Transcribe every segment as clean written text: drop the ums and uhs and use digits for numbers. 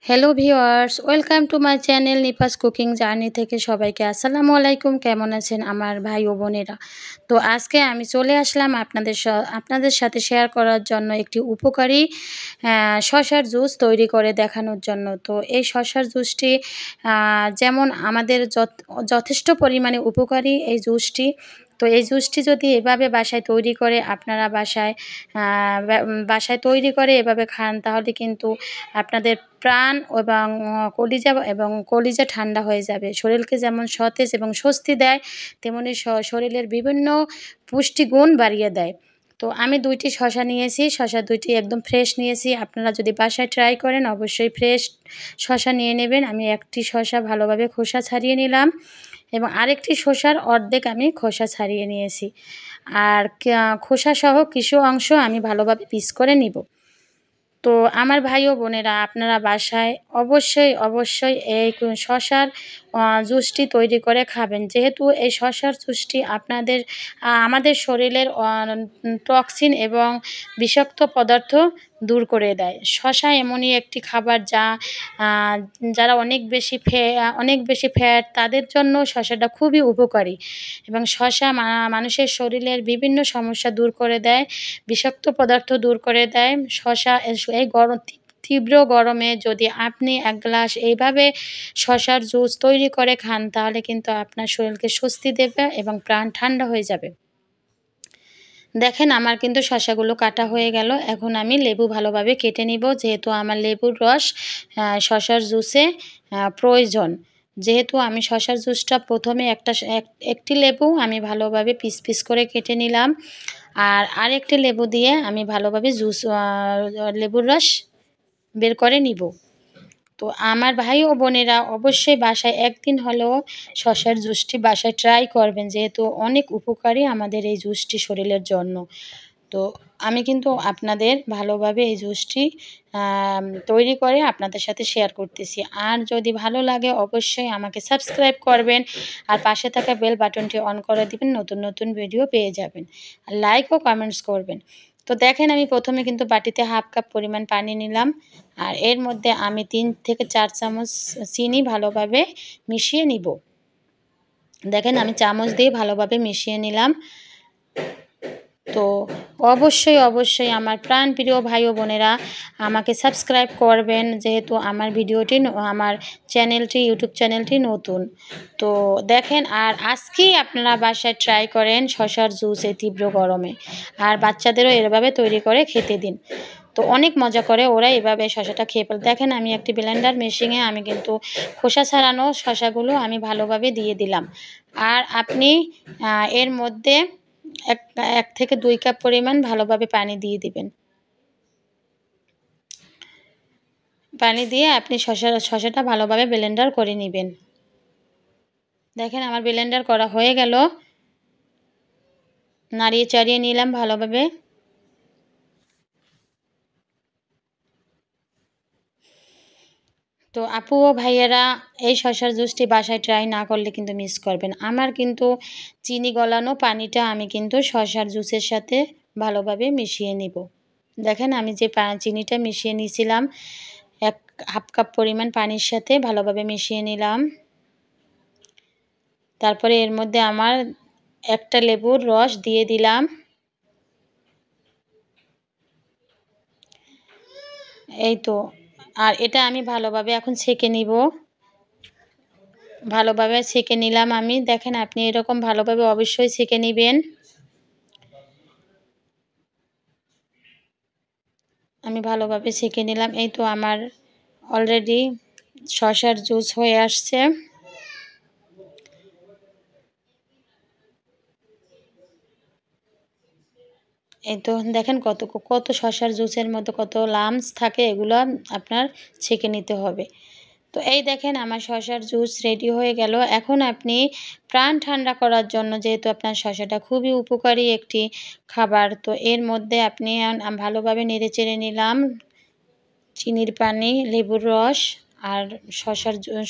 Hello viewers, welcome to my channel নিপাস cooking journey থেকে সবাইকে আসসালামু আলাইকুম। কেমন আছেন আমার ভাই ও বোনেরা? তো আজকে আমি চলে আসলাম আপনাদের সাথে শেয়ার করার জন্য একটি উপকারী শসার জুস তৈরি করে দেখানোর জন্য। তো এই শসার জুসটি যেমন আমাদের যথেষ্ট পরিমাণে উপকারী এই জুসটি। তো এই জুসটি যদি এভাবে বাসায় তৈরি করে আপনারা বাসায় তৈরি করে এভাবে খান, তাহলে কিন্তু আপনাদের প্রাণ এবং কলিজা ঠান্ডা হয়ে যাবে। শরীরকে যেমন সতেজ এবং স্বস্তি দেয়, তেমনি শরীরের বিভিন্ন পুষ্টিগুণ বাড়িয়ে দেয়। তো আমি ২টি শসা নিয়েছি, শসা ২টি একদম ফ্রেশ নিয়েছি। আপনারা যদি বাসায় ট্রাই করেন অবশ্যই ফ্রেশ শসা নিয়ে নেবেন। আমি একটি শসা ভালোভাবে খোসা ছাড়িয়ে নিলাম এবং আরেকটি শসার অর্ধেক আমি খোসা ছাড়িয়ে নিয়েছি। আর খোসাসহ কিছু অংশ আমি ভালোভাবে পিস করে নিব। তো আমার ভাই ও বোনেরা, আপনারা বাসায় অবশ্যই এই শসার জুসটি তৈরি করে খাবেন। যেহেতু এই শসার জুসটি আমাদের শরীরের টক্সিন এবং বিষাক্ত পদার্থ দূর করে দেয়। শসা এমনই একটি খাবার যারা অনেক বেশি ফ্যাট তাদের জন্য শসাটা খুবই উপকারী এবং শসা মানুষের শরীরের বিভিন্ন সমস্যা দূর করে দেয়, বিষাক্ত পদার্থ দূর করে দেয়। শসা এই তীব্র গরমে যদি আপনি ১ গ্লাস এইভাবে শসার জুস তৈরি করে খান, তাহলে কিন্তু আপনার শরীরকে স্বস্তি দেবে এবং প্রাণ ঠান্ডা হয়ে যাবে। দেখেন আমার কিন্তু শসাগুলো কাটা হয়ে গেল। এখন আমি লেবু ভালোভাবে কেটে নিব, যেহেতু আমার লেবুর রস শসার জুসে প্রয়োজন। যেহেতু আমি শসার জুসটা প্রথমে একটি লেবু আমি ভালোভাবে পিস করে কেটে নিলাম, আর আরেকটি লেবু দিয়ে আমি ভালোভাবে লেবুর রস বের করে নিব। তো আমার ভাই ও বোনেরা অবশ্যই বাসায় একদিন হলেও শসার জুসটি বাসায় ট্রাই করবেন, যেহেতু অনেক উপকারী আমাদের এই জুসটি শরীরের জন্য। তো আমি কিন্তু আপনাদের ভালোভাবে এই জুসটি তৈরি করে আপনাদের সাথে শেয়ার করতেছি। আর যদি ভালো লাগে অবশ্যই আমাকে সাবস্ক্রাইব করবেন আর পাশে থাকা বেল বাটনটি অন করে দিবেন, নতুন ভিডিও পেয়ে যাবেন। আর লাইক ও কমেন্টস করবেন। তো দেখেন আমি প্রথমে কিন্তু বাটিতে 1/2 কাপ পরিমাণ পানি নিলাম, আর এর মধ্যে আমি ৩ থেকে ৪ চামচ চিনি ভালোভাবে মিশিয়ে নিব। দেখেন আমি চামচ দিয়ে ভালোভাবে মিশিয়ে নিলাম। তো অবশ্যই আমার প্রাণপ্রিয় ভাই ও বোনেরা আমাকে সাবস্ক্রাইব করবেন, যেহেতু আমার ইউটিউব চ্যানেলটি নতুন। তো দেখেন, আর আজকেই আপনারা বাসায় ট্রাই করেন শসার জুস এই তীব্র গরমে, আর বাচ্চাদেরও এভাবে তৈরি করে খেতে দিন। তো অনেক মজা করে ওরা এভাবে শসাটা খেয়ে ফেলে। দেখেন আমি একটি ব্লেন্ডার মেশিনে আমি কিন্তু খোসা ছাড়ানো শসাগুলো আমি ভালোভাবে দিয়ে দিলাম। আর আপনি এর মধ্যে ১ থেকে ২ কাপ পরিমাণ ভালোভাবে পানি দিয়ে দিবেন। পানি দিয়ে আপনি শসাটা ভালোভাবে ব্লেন্ডার করে নিবেন। দেখেন আমার ব্লেন্ডার করা হয়ে গেল। নাড়িয়ে চাড়িয়ে নিলাম ভালোভাবে। তো আপু ও ভাইয়েরা এই শসার জুসটি বাসায় ট্রাই না করলে কিন্তু মিস করবেন। আমার কিন্তু চিনি গলানো পানিটা আমি কিন্তু শসার জুসের সাথে ভালোভাবে মিশিয়ে নিব। দেখেন আমি যে চিনিটা মিশিয়ে নিয়েছিলাম 1/2 কাপ পরিমাণ পানির সাথে ভালোভাবে মিশিয়ে নিলাম। তারপরে এর মধ্যে আমার একটা লেবুর রস দিয়ে দিলাম। এই তো, আর এটা আমি ভালোভাবে এখন ছেঁকে নিব। ভালোভাবে ছেঁকে নিলাম আমি। দেখেন আপনি এরকম ভালোভাবে অবশ্যই ছেঁকে নিবেন। আমি ভালোভাবে ছেঁকে নিলাম। এই তো আমার অলরেডি শসার জুস হয়ে আসছে। এই তো দেখেন কত শসার জুসের মধ্যে কত লামস থাকে, এগুলো আপনার ছেঁকে নিতে হবে। তো এই দেখেন আমার শসার জুস রেডি হয়ে গেল। এখন আপনি প্রাণ ঠান্ডা করার জন্য, যেহেতু আপনার শসাটা খুবই উপকারী একটি খাবার, তো এর মধ্যে আপনি ভালোভাবে নেড়েচেড়ে নিলাম চিনির পানি, লেবুর রস আর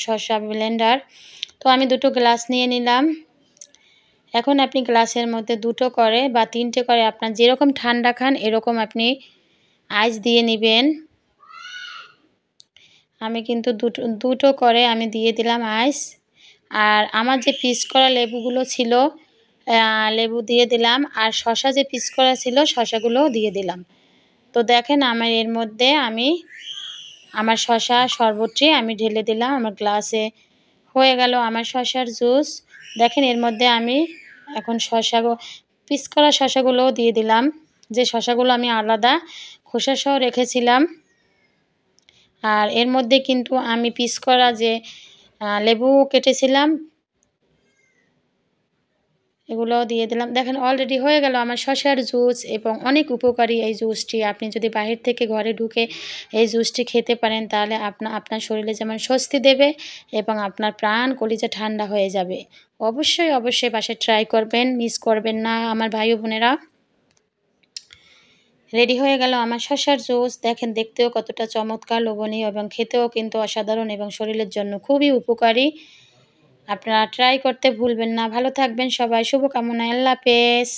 শসা ব্লেন্ডার। তো আমি 2টো গ্লাস নিয়ে নিলাম। এখন আপনি গ্লাসের মধ্যে 2টো করে বা 3টে করে আপনার যেরকম ঠান্ডা খান এরকম আপনি আইস দিয়ে নিবেন। আমি কিন্তু দুটো করে আমি দিয়ে দিলাম আইস। আর আমার যে পিস করা লেবুগুলো ছিল, লেবু দিয়ে দিলাম। আর শসা যে পিস করা ছিল শসাগুলোও দিয়ে দিলাম। তো দেখেন আমার এর মধ্যে আমার শসা শরবতটি আমি ঢেলে দিলাম আমার গ্লাসে। হয়ে গেল আমার শসার জুস। দেখেন এর মধ্যে আমি এখন পিস করা শসাগুলোও দিয়ে দিলাম, যে শসাগুলো আমি আলাদা খোসাসহ রেখেছিলাম। আর এর মধ্যে কিন্তু আমি পিস করা যে লেবু কেটেছিলাম এগুলোও দিয়ে দিলাম। দেখেন অলরেডি হয়ে গেল আমার শসার জুস, এবং অনেক উপকারী এই জুসটি। আপনি যদি বাহির থেকে ঘরে ঢুকে এই জুসটি খেতে পারেন তাহলে আপনার শরীরে যেমন স্বস্তি দেবে এবং আপনার প্রাণ কলিজা ঠান্ডা হয়ে যাবে। অবশ্যই অবশ্যই বাসায় ট্রাই করবেন, মিস করবেন না আমার ভাই ও বোনেরা। রেডি হয়ে গেল আমার শসার জুস। দেখেন দেখতেও কতটা চমৎকার, লোভনীয় এবং খেতেও কিন্তু অসাধারণ এবং শরীরের জন্য খুবই উপকারী। আপনারা ট্রাই করতে ভুলবেন না। ভালো থাকবেন সবাই। শুভকামনায়। আল্লাহ হাফেজ।